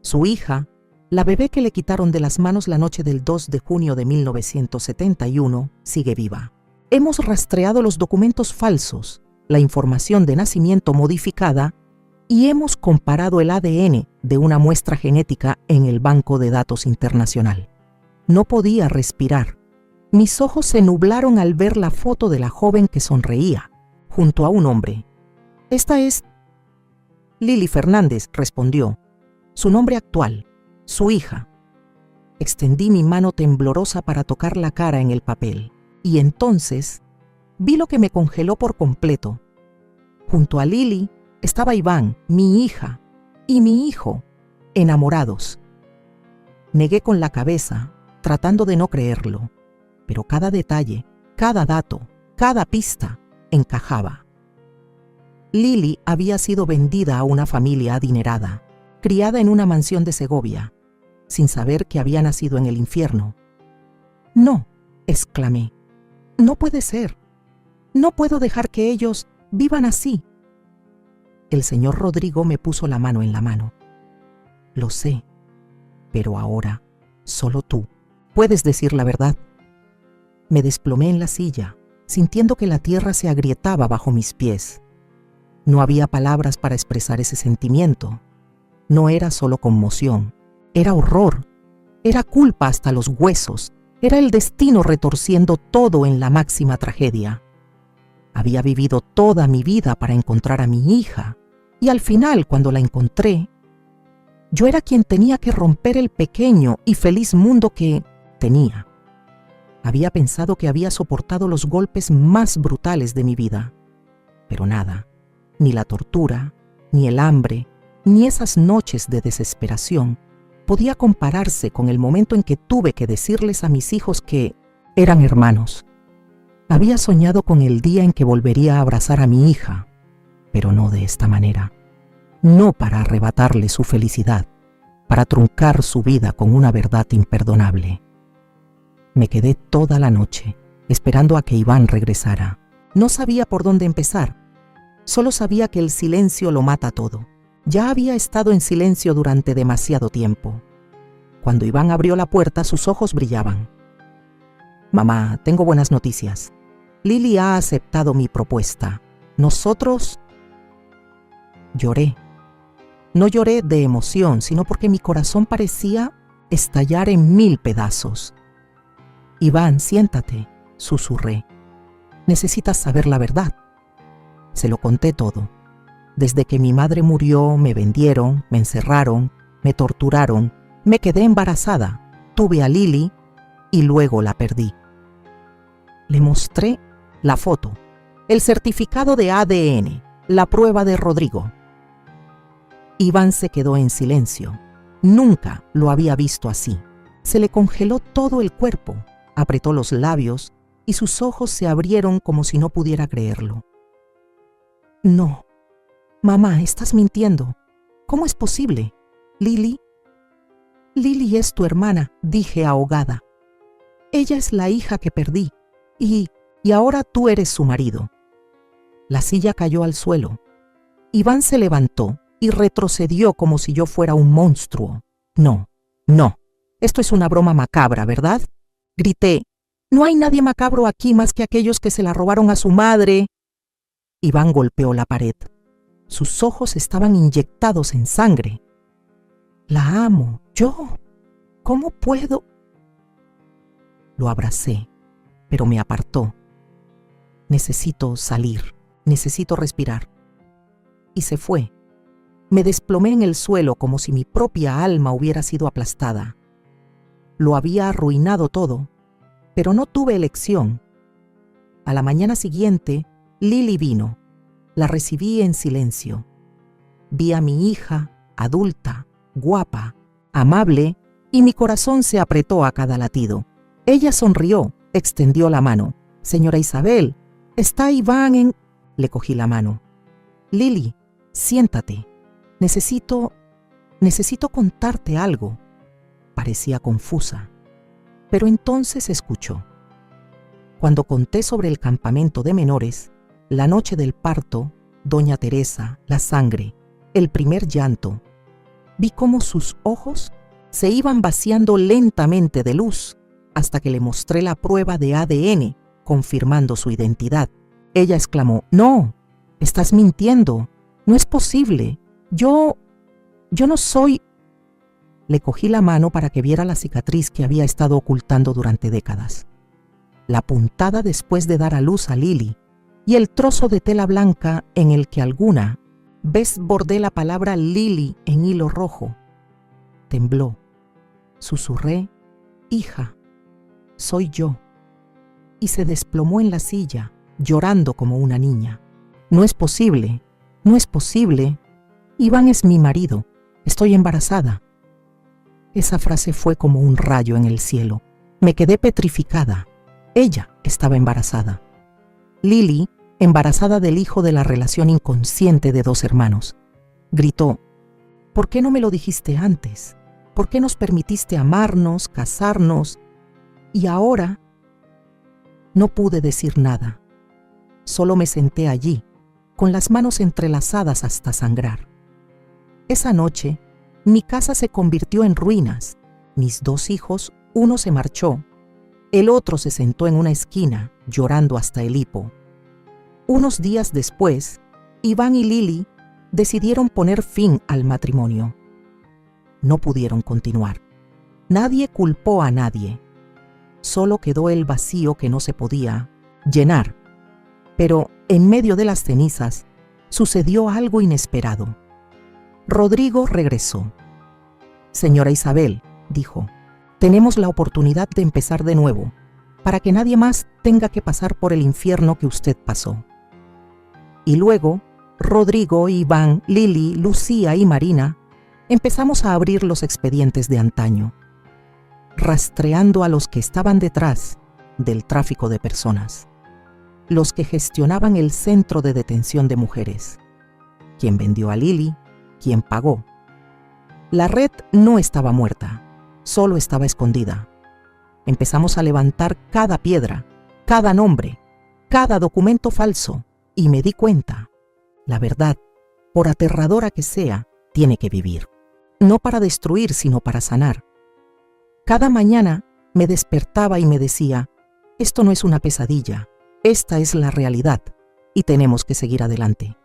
Su hija, la bebé que le quitaron de las manos la noche del 2 de junio de 1971, sigue viva. Hemos rastreado los documentos falsos, la información de nacimiento modificada y hemos comparado el ADN de una muestra genética en el Banco de Datos Internacional. No podía respirar. Mis ojos se nublaron al ver la foto de la joven que sonreía, junto a un hombre. «Esta es Lili Fernández», respondió. «Su nombre actual, su hija». Extendí mi mano temblorosa para tocar la cara en el papel, y entonces vi lo que me congeló por completo. Junto a Lili estaba Iván, mi hija, y mi hijo, enamorados. Negué con la cabeza, tratando de no creerlo, pero cada detalle, cada dato, cada pista encajaba. Lili había sido vendida a una familia adinerada, criada en una mansión de Segovia, sin saber que había nacido en el infierno. «No», exclamé, «no puede ser. No puedo dejar que ellos vivan así». El señor Rodrigo me puso la mano en la mano. «Lo sé, pero ahora solo tú puedes decir la verdad». Me desplomé en la silla, sintiendo que la tierra se agrietaba bajo mis pies. No había palabras para expresar ese sentimiento. No era solo conmoción, era horror, era culpa hasta los huesos, era el destino retorciendo todo en la máxima tragedia. Había vivido toda mi vida para encontrar a mi hija, y al final, cuando la encontré, yo era quien tenía que romper el pequeño y feliz mundo que tenía. Había pensado que había soportado los golpes más brutales de mi vida, pero nada, ni la tortura, ni el hambre, ni esas noches de desesperación podía compararse con el momento en que tuve que decirles a mis hijos que eran hermanos. Había soñado con el día en que volvería a abrazar a mi hija, pero no de esta manera. No para arrebatarle su felicidad, para truncar su vida con una verdad imperdonable. Me quedé toda la noche, esperando a que Iván regresara. No sabía por dónde empezar. Solo sabía que el silencio lo mata todo. Ya había estado en silencio durante demasiado tiempo. Cuando Iván abrió la puerta, sus ojos brillaban. «Mamá, tengo buenas noticias. Lili ha aceptado mi propuesta. Nosotros...» Lloré. No lloré de emoción, sino porque mi corazón parecía estallar en 1000 pedazos. «Iván, siéntate», susurré. «Necesitas saber la verdad». Se lo conté todo. Desde que mi madre murió, me vendieron, me encerraron, me torturaron, me quedé embarazada, tuve a Lili y luego la perdí. Le mostré la foto, el certificado de ADN, la prueba de Rodrigo. Iván se quedó en silencio. Nunca lo había visto así. Se le congeló todo el cuerpo, apretó los labios y sus ojos se abrieron como si no pudiera creerlo. «No, mamá, estás mintiendo. ¿Cómo es posible? Lili...» Lily es tu hermana, dije ahogada. Ella es la hija que perdí y ahora tú eres su marido. La silla cayó al suelo. Iván se levantó y retrocedió como si yo fuera un monstruo. No, no, esto es una broma macabra, ¿verdad? Grité. No hay nadie macabro aquí más que aquellos que se la robaron a su madre. Iván golpeó la pared. Sus ojos estaban inyectados en sangre. La amo, yo. ¿Cómo puedo? Lo abracé, pero me apartó. Necesito salir, necesito respirar. Y se fue. Me desplomé en el suelo como si mi propia alma hubiera sido aplastada. Lo había arruinado todo, pero no tuve elección. A la mañana siguiente, Lily vino. La recibí en silencio. Vi a mi hija, adulta, guapa, amable, y mi corazón se apretó a cada latido. Ella sonrió, extendió la mano. Señora Isabel, ¿está Iván en...? Le cogí la mano. Lily, siéntate. Necesito contarte algo. Parecía confusa, pero entonces escuchó. Cuando conté sobre el campamento de menores, la noche del parto, doña Teresa, la sangre, el primer llanto, vi cómo sus ojos se iban vaciando lentamente de luz hasta que le mostré la prueba de ADN, confirmando su identidad. Ella exclamó, «No, estás mintiendo, no es posible, yo no soy...» Le cogí la mano para que viera la cicatriz que había estado ocultando durante décadas. La puntada después de dar a luz a Lily y el trozo de tela blanca en el que alguna vez bordé la palabra Lily en hilo rojo. Tembló. Susurré, «Hija, soy yo». Y se desplomó en la silla, llorando como una niña. «No es posible, no es posible. Iván es mi marido, estoy embarazada». Esa frase fue como un rayo en el cielo. Me quedé petrificada. Ella estaba embarazada. Lily, embarazada del hijo de la relación inconsciente de dos hermanos. Gritó, «¿Por qué no me lo dijiste antes? ¿Por qué nos permitiste amarnos, casarnos? Y ahora...». No pude decir nada. Solo me senté allí, con las manos entrelazadas hasta sangrar. Esa noche, mi casa se convirtió en ruinas. Mis dos hijos, uno se marchó, el otro se sentó en una esquina, llorando hasta el hipo. Unos días después, Iván y Lily decidieron poner fin al matrimonio. No pudieron continuar. Nadie culpó a nadie. Solo quedó el vacío que no se podía llenar. Pero en medio de las cenizas sucedió algo inesperado. Rodrigo regresó. «Señora Isabel», dijo, «tenemos la oportunidad de empezar de nuevo, para que nadie más tenga que pasar por el infierno que usted pasó». Y luego, Rodrigo, Iván, Lily, Lucía y Marina empezamos a abrir los expedientes de antaño, rastreando a los que estaban detrás del tráfico de personas, los que gestionaban el centro de detención de mujeres, quien vendió a Lily, quien pagó. La red no estaba muerta, solo estaba escondida. Empezamos a levantar cada piedra, cada nombre, cada documento falso, y me di cuenta, la verdad, por aterradora que sea, tiene que vivir. No para destruir, sino para sanar. Cada mañana me despertaba y me decía, esto no es una pesadilla, esta es la realidad, y tenemos que seguir adelante.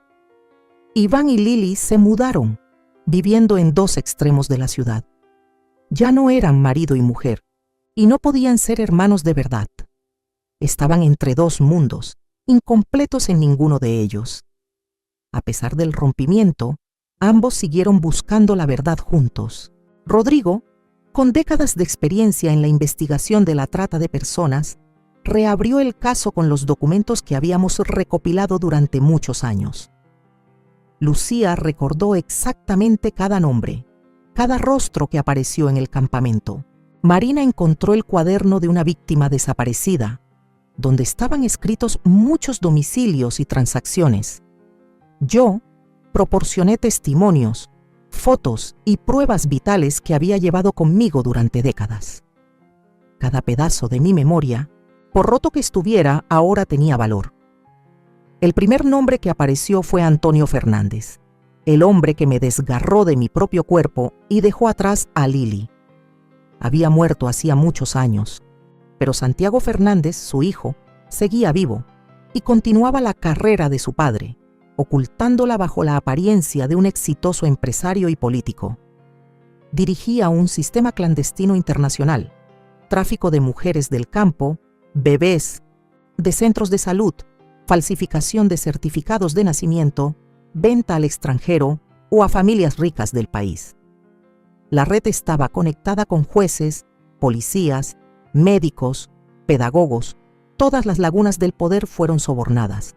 Iván y Lily se mudaron, viviendo en dos extremos de la ciudad. Ya no eran marido y mujer, y no podían ser hermanos de verdad. Estaban entre dos mundos, incompletos en ninguno de ellos. A pesar del rompimiento, ambos siguieron buscando la verdad juntos. Rodrigo, con décadas de experiencia en la investigación de la trata de personas, reabrió el caso con los documentos que habíamos recopilado durante muchos años. Lucía recordó exactamente cada nombre, cada rostro que apareció en el campamento. Marina encontró el cuaderno de una víctima desaparecida, donde estaban escritos muchos domicilios y transacciones. Yo proporcioné testimonios, fotos y pruebas vitales que había llevado conmigo durante décadas. Cada pedazo de mi memoria, por roto que estuviera, ahora tenía valor. El primer nombre que apareció fue Antonio Fernández, el hombre que me desgarró de mi propio cuerpo y dejó atrás a Lili. Había muerto hacía muchos años, pero Santiago Fernández, su hijo, seguía vivo y continuaba la carrera de su padre, ocultándola bajo la apariencia de un exitoso empresario y político. Dirigía un sistema clandestino internacional, tráfico de mujeres del campo, bebés, de centros de salud, falsificación de certificados de nacimiento, venta al extranjero o a familias ricas del país. La red estaba conectada con jueces, policías, médicos, pedagogos. Todas las lagunas del poder fueron sobornadas.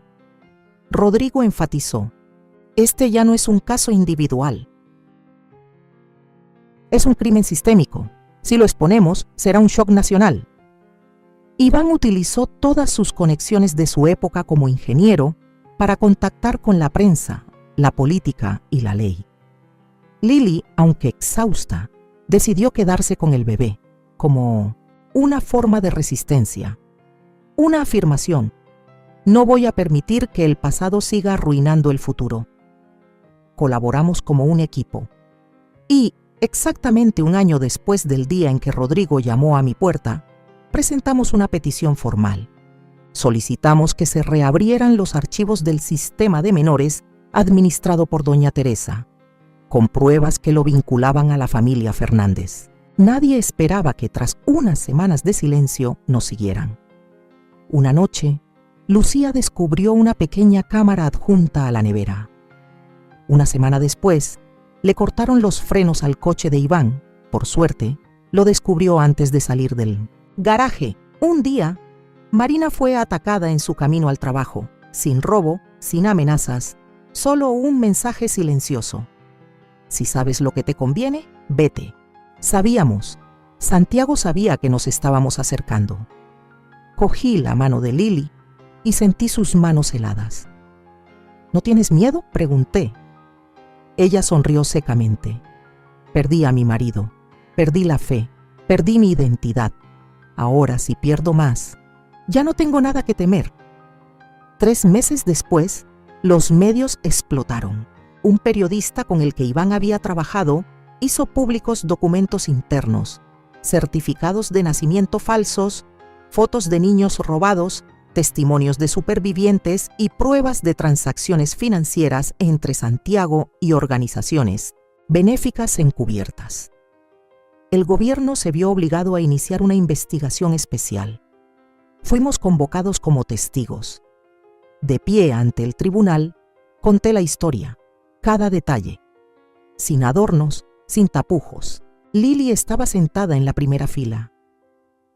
Rodrigo enfatizó: este ya no es un caso individual. Es un crimen sistémico. Si lo exponemos, será un shock nacional. Iván utilizó todas sus conexiones de su época como ingeniero para contactar con la prensa, la política y la ley. Lili, aunque exhausta, decidió quedarse con el bebé como una forma de resistencia, una afirmación: no voy a permitir que el pasado siga arruinando el futuro. Colaboramos como un equipo. Y, exactamente un año después del día en que Rodrigo llamó a mi puerta, presentamos una petición formal. Solicitamos que se reabrieran los archivos del sistema de menores administrado por doña Teresa, con pruebas que lo vinculaban a la familia Fernández. Nadie esperaba que tras unas semanas de silencio nos siguieran. Una noche, Lucía descubrió una pequeña cámara adjunta a la nevera. Una semana después, le cortaron los frenos al coche de Iván. Por suerte, lo descubrió antes de salir del garaje. Un día, Marina fue atacada en su camino al trabajo, sin robo, sin amenazas, solo un mensaje silencioso: si sabes lo que te conviene, vete. Sabíamos, Santiago sabía que nos estábamos acercando. Cogí la mano de Lili y sentí sus manos heladas. ¿No tienes miedo?, pregunté. Ella sonrió secamente. Perdí a mi marido, perdí la fe, perdí mi identidad. Ahora, si pierdo más, ya no tengo nada que temer. 3 meses después, los medios explotaron. Un periodista con el que Iván había trabajado hizo públicos documentos internos, certificados de nacimiento falsos, fotos de niños robados, testimonios de supervivientes y pruebas de transacciones financieras entre Santiago y organizaciones benéficas encubiertas. El gobierno se vio obligado a iniciar una investigación especial. Fuimos convocados como testigos. De pie ante el tribunal, conté la historia, cada detalle, sin adornos, sin tapujos. Lili estaba sentada en la primera fila,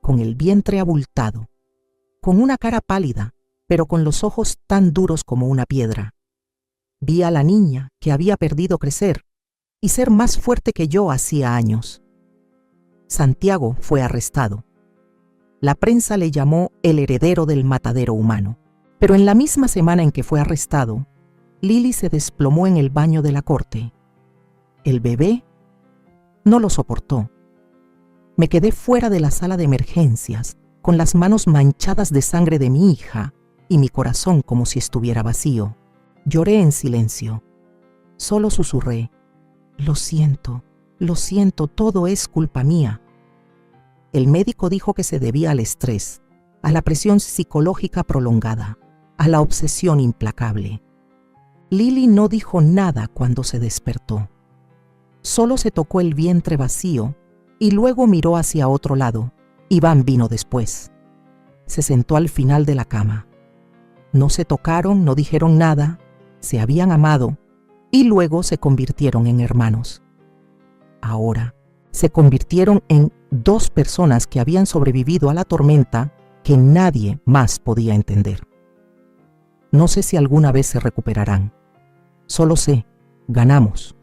con el vientre abultado, con una cara pálida, pero con los ojos tan duros como una piedra. Vi a la niña que había perdido crecer y ser más fuerte que yo hacía años. Santiago fue arrestado. La prensa le llamó el heredero del matadero humano. Pero en la misma semana en que fue arrestado, Lili se desplomó en el baño de la corte. El bebé no lo soportó. Me quedé fuera de la sala de emergencias, con las manos manchadas de sangre de mi hija y mi corazón como si estuviera vacío. Lloré en silencio. Solo susurré: lo siento, todo es culpa mía. El médico dijo que se debía al estrés, a la presión psicológica prolongada, a la obsesión implacable. Lili no dijo nada cuando se despertó. Solo se tocó el vientre vacío y luego miró hacia otro lado. Iván vino después. Se sentó al final de la cama. No se tocaron, no dijeron nada, se habían amado y luego se convirtieron en hermanos. Ahora se convirtieron en 2 personas que habían sobrevivido a la tormenta que nadie más podía entender. No sé si alguna vez se recuperarán. Solo sé, ganamos.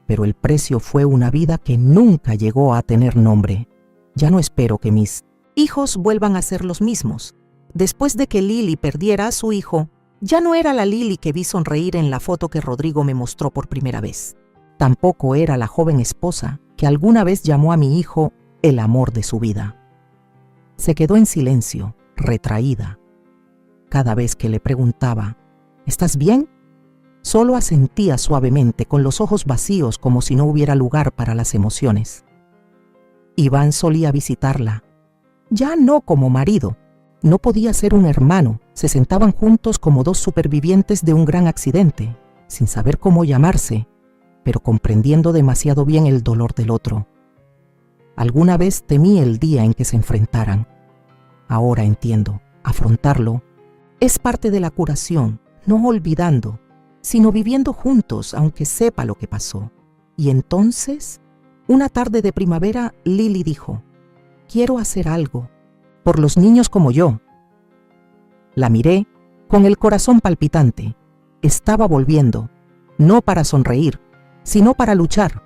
Pero el precio fue una vida que nunca llegó a tener nombre. Ya no espero que mis hijos vuelvan a ser los mismos. Después de que Lili perdiera a su hijo, ya no era la Lili que vi sonreír en la foto que Rodrigo me mostró por primera vez. Tampoco era la joven esposa que alguna vez llamó a mi hijo el amor de su vida. Se quedó en silencio, retraída. Cada vez que le preguntaba, ¿estás bien?, solo asentía suavemente con los ojos vacíos como si no hubiera lugar para las emociones. Iván solía visitarla, ya no como marido, no podía ser un hermano, se sentaban juntos como dos supervivientes de un gran accidente, sin saber cómo llamarse, pero comprendiendo demasiado bien el dolor del otro. Alguna vez temí el día en que se enfrentaran. Ahora entiendo, afrontarlo es parte de la curación, no olvidando, sino viviendo juntos aunque sepa lo que pasó. Y entonces, una tarde de primavera, Lily dijo, «Quiero hacer algo, por los niños como yo». La miré con el corazón palpitante. Estaba volviendo, no para sonreír, sino para luchar.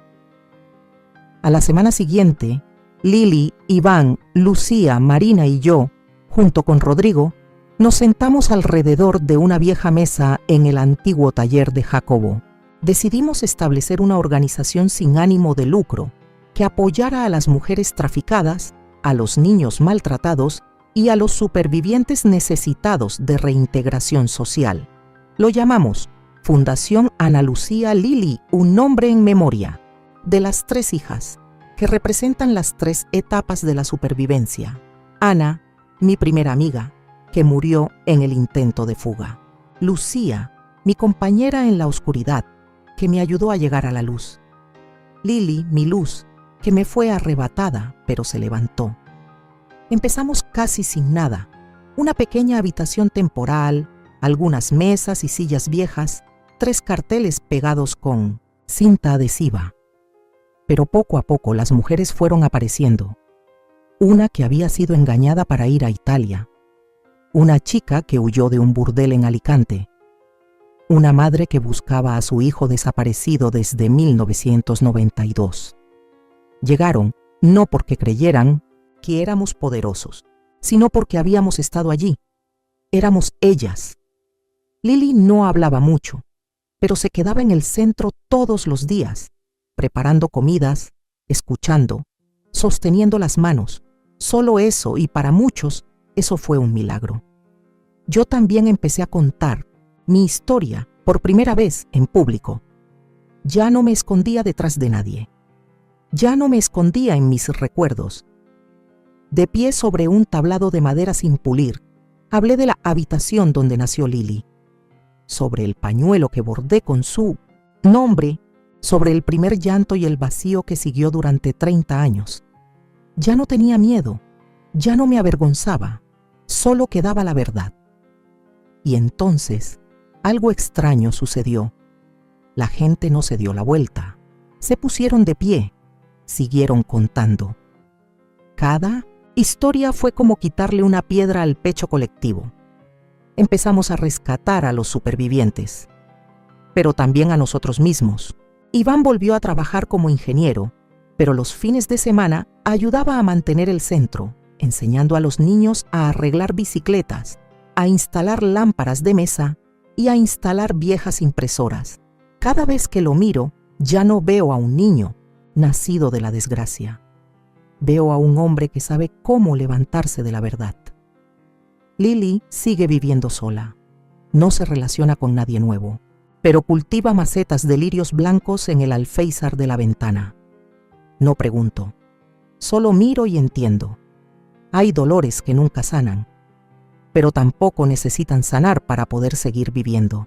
A la semana siguiente, Lily, Iván, Lucía, Marina y yo, junto con Rodrigo, nos sentamos alrededor de una vieja mesa en el antiguo taller de Jacobo. Decidimos establecer una organización sin ánimo de lucro que apoyara a las mujeres traficadas, a los niños maltratados y a los supervivientes necesitados de reintegración social. Lo llamamos Fundación Ana Lucía Lily, un nombre en memoria de las 3 hijas que representan las 3 etapas de la supervivencia. Ana, mi primera amiga, que murió en el intento de fuga. Lucía, mi compañera en la oscuridad, que me ayudó a llegar a la luz. Lily, mi luz, que me fue arrebatada, pero se levantó. Empezamos casi sin nada, una pequeña habitación temporal, algunas mesas y sillas viejas, 3 carteles pegados con cinta adhesiva. Pero poco a poco las mujeres fueron apareciendo. Una que había sido engañada para ir a Italia. Una chica que huyó de un burdel en Alicante. Una madre que buscaba a su hijo desaparecido desde 1992. Llegaron no porque creyeran que éramos poderosos, sino porque habíamos estado allí. Éramos ellas. Lily no hablaba mucho, pero se quedaba en el centro todos los días, preparando comidas, escuchando, sosteniendo las manos. Solo eso, y para muchos, eso fue un milagro. Yo también empecé a contar mi historia por primera vez en público. Ya no me escondía detrás de nadie. Ya no me escondía en mis recuerdos. De pie sobre un tablado de madera sin pulir, hablé de la habitación donde nació Lily, sobre el pañuelo que bordé con su nombre, sobre el primer llanto y el vacío que siguió durante 30 años. Ya no tenía miedo, ya no me avergonzaba, solo quedaba la verdad. Y entonces, algo extraño sucedió. La gente no se dio la vuelta, se pusieron de pie, siguieron contando. Cada historia fue como quitarle una piedra al pecho colectivo. Empezamos a rescatar a los supervivientes, pero también a nosotros mismos. Iván volvió a trabajar como ingeniero, pero los fines de semana ayudaba a mantener el centro, enseñando a los niños a arreglar bicicletas, a instalar lámparas de mesa y a instalar viejas impresoras. Cada vez que lo miro, ya no veo a un niño nacido de la desgracia. Veo a un hombre que sabe cómo levantarse de la verdad. Lily sigue viviendo sola. No se relaciona con nadie nuevo, pero cultiva macetas de lirios blancos en el alféizar de la ventana. No pregunto, solo miro y entiendo. Hay dolores que nunca sanan, pero tampoco necesitan sanar para poder seguir viviendo.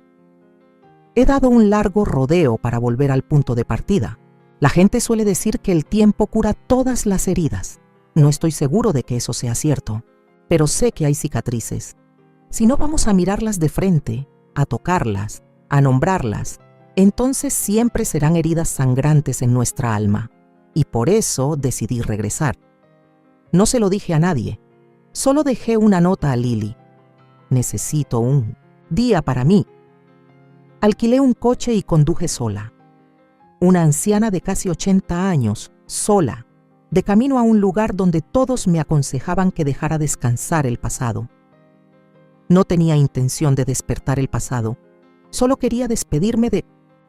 He dado un largo rodeo para volver al punto de partida. La gente suele decir que el tiempo cura todas las heridas. No estoy seguro de que eso sea cierto, pero sé que hay cicatrices. Si no vamos a mirarlas de frente, a tocarlas, a nombrarlas, entonces siempre serán heridas sangrantes en nuestra alma. Y por eso decidí regresar. No se lo dije a nadie, solo dejé una nota a Lily. Necesito un día para mí. Alquilé un coche y conduje sola. Una anciana de casi 80 años, sola, de camino a un lugar donde todos me aconsejaban que dejara descansar el pasado. No tenía intención de despertar el pasado, solo quería despedirme de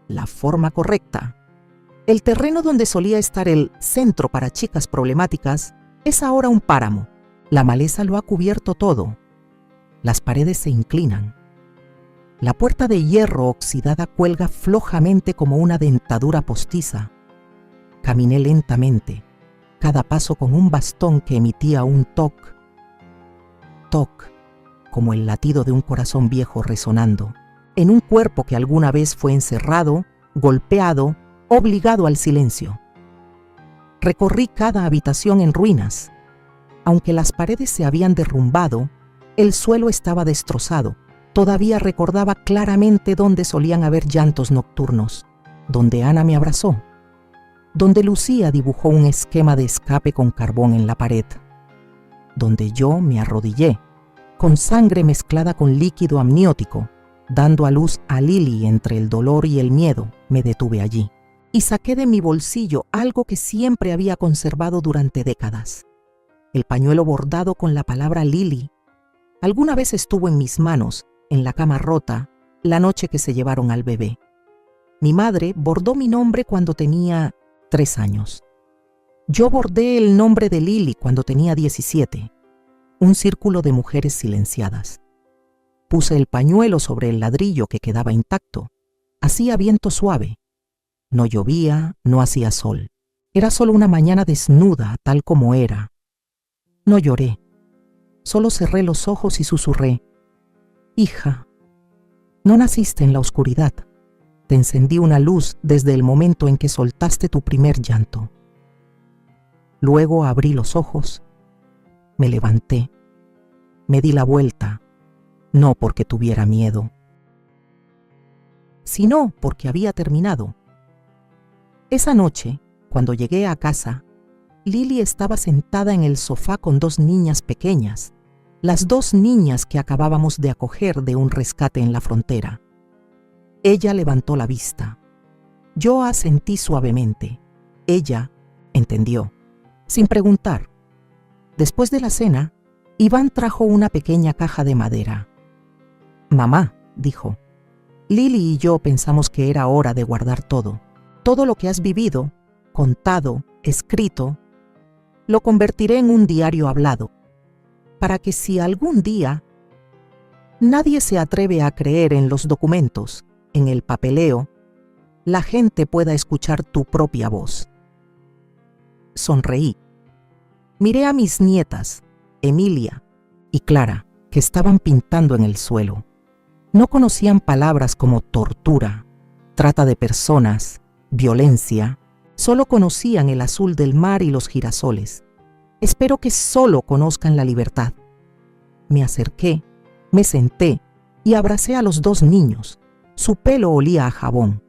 la forma correcta. El terreno donde solía estar el centro para chicas problemáticas es ahora un páramo. La maleza lo ha cubierto todo. Las paredes se inclinan. La puerta de hierro oxidada cuelga flojamente como una dentadura postiza. Caminé lentamente, cada paso con un bastón que emitía un toc, toc, como el latido de un corazón viejo resonando, en un cuerpo que alguna vez fue encerrado, golpeado, obligado al silencio. Recorrí cada habitación en ruinas. Aunque las paredes se habían derrumbado, el suelo estaba destrozado. Todavía recordaba claramente dónde solían haber llantos nocturnos, donde Ana me abrazó, donde Lucía dibujó un esquema de escape con carbón en la pared, donde yo me arrodillé, con sangre mezclada con líquido amniótico, dando a luz a Lili. Entre el dolor y el miedo, me detuve allí y saqué de mi bolsillo algo que siempre había conservado durante décadas. El pañuelo bordado con la palabra Lili. Alguna vez estuvo en mis manos, en la cama rota, la noche que se llevaron al bebé. Mi madre bordó mi nombre cuando tenía 3 años. Yo bordé el nombre de Lili cuando tenía 17. Un círculo de mujeres silenciadas. Puse el pañuelo sobre el ladrillo que quedaba intacto. Hacía viento suave. No llovía, no hacía sol. Era solo una mañana desnuda, tal como era. No lloré. Solo cerré los ojos y susurré: hija, no naciste en la oscuridad. Te encendí una luz desde el momento en que soltaste tu primer llanto. Luego abrí los ojos, me levanté, me di la vuelta, no porque tuviera miedo, sino porque había terminado. Esa noche, cuando llegué a casa, Lili estaba sentada en el sofá con 2 niñas pequeñas, las 2 niñas que acabábamos de acoger de un rescate en la frontera. Ella levantó la vista. Yo asentí suavemente. Ella entendió, sin preguntar. Después de la cena, Iván trajo una pequeña caja de madera. Mamá, dijo, Lili y yo pensamos que era hora de guardar todo. Todo lo que has vivido, contado, escrito, lo convertiré en un diario hablado, para que si algún día nadie se atreve a creer en los documentos, en el papeleo, la gente pueda escuchar tu propia voz. Sonreí. Miré a mis nietas, Emilia y Clara, que estaban pintando en el suelo. No conocían palabras como tortura, trata de personas, violencia. Solo conocían el azul del mar y los girasoles. Espero que solo conozcan la libertad. Me acerqué, me senté y abracé a los 2 niños. Su pelo olía a jabón.